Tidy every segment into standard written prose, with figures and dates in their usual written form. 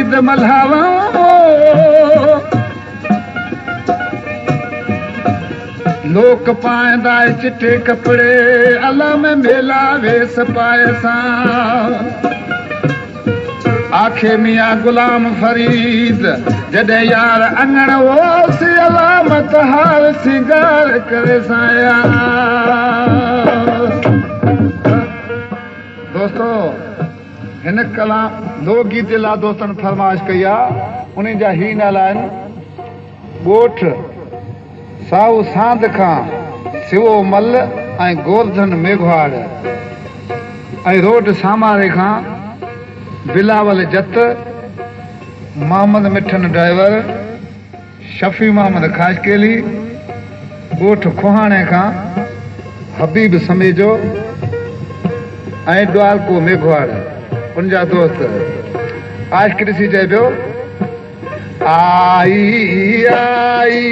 ईद मल्हावा लोक पाईंदा चिटे कपड़े अला में मेला वेस पाए सां आखे मियां गुलाम फरीद जॾहिं यार अंगण वोसी अलामत हाल सिंगार करे साया दोस्तो हिन कलाम लोकगीत जे लाइ दोस्तनि फरमाइश कई आहे उन जा ही नाला आहिनि ॻोठ साहू सांद खां सिवो मल ऐं गोवर्धन मेघवाड़ ऐं रोड सामारे खां बिलावल जत मोहम्मद मिठन ड्राइवर शफ़ी मोहम्मद खाशकेली ॻोठ खुहाणे खां हबीब समेजो ऐं द्वारको मेघवाड़ उनजा दोस्त आशिक ॾिसी चए पियो आई आई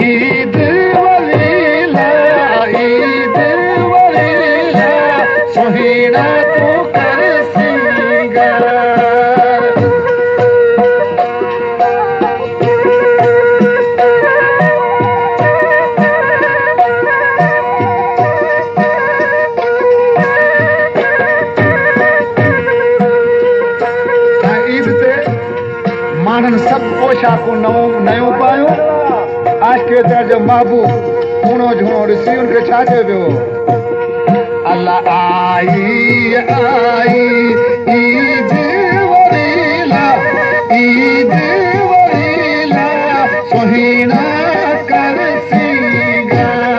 ईद वलीला ईद वलीला सुहीना तू कर सिंगार सब पोशाकूं नयूं पायूं आशिक़ जो महबूब कूणो झूणो ॾिसी उनखे छा चयो पियो अल्लाह आई आई ईद वलीला ईद वलीला सुहीना कर सिंगार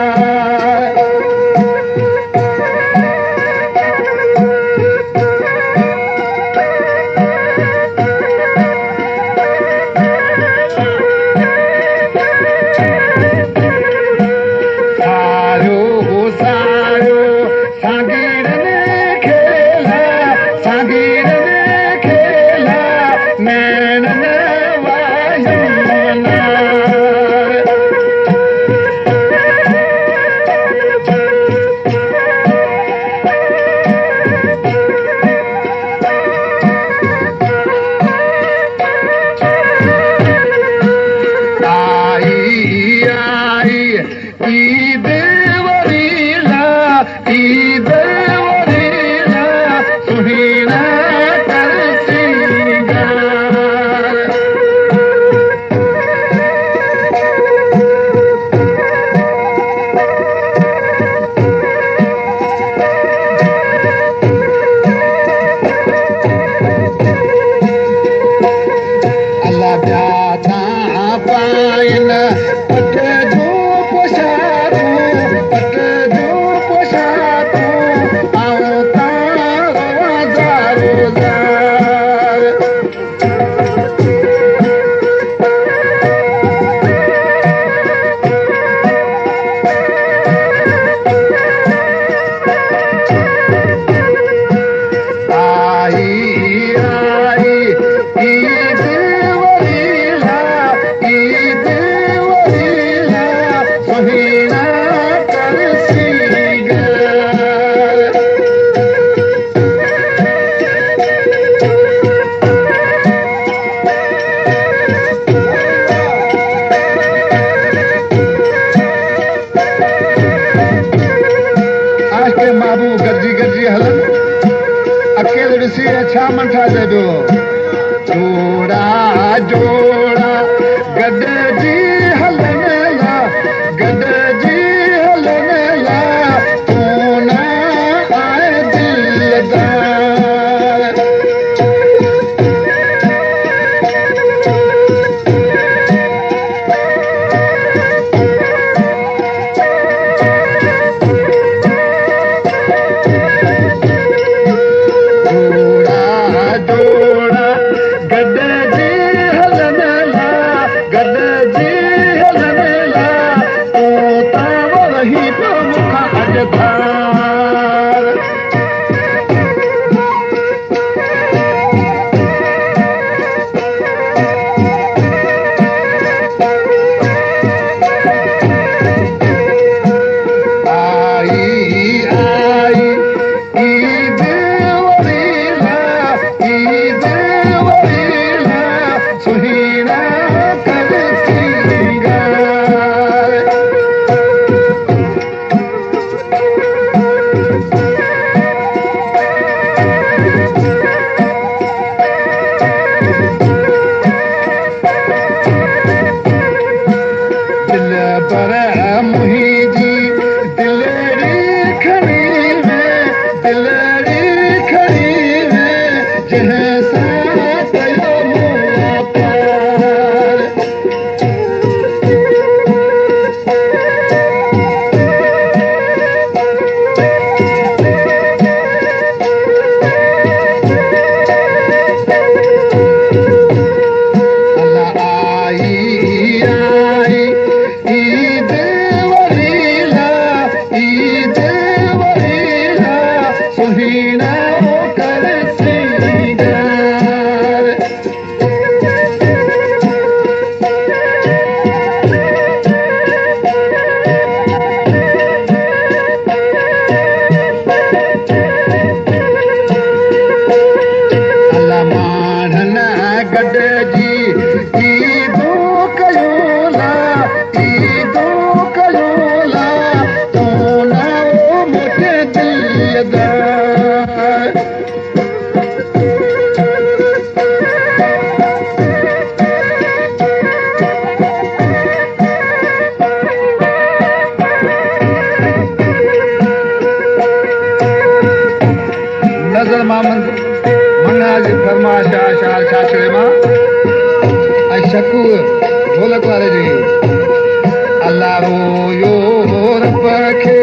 जोड़ा जोड़ा गॾिजी हलण ला गॾिजी हलण ला तूं न आए दिलदार जोड़ा जोड़ा गॾिजी हलण ला गॾिजी गॾिजी ईदूं कयूं ला तूं न मोटे दिलदार नज़र मां मंगा जी फरमाइश शार छाछड़े मां ऐं शकू ढोलक वारे जी अल्लाह रोयो रब खे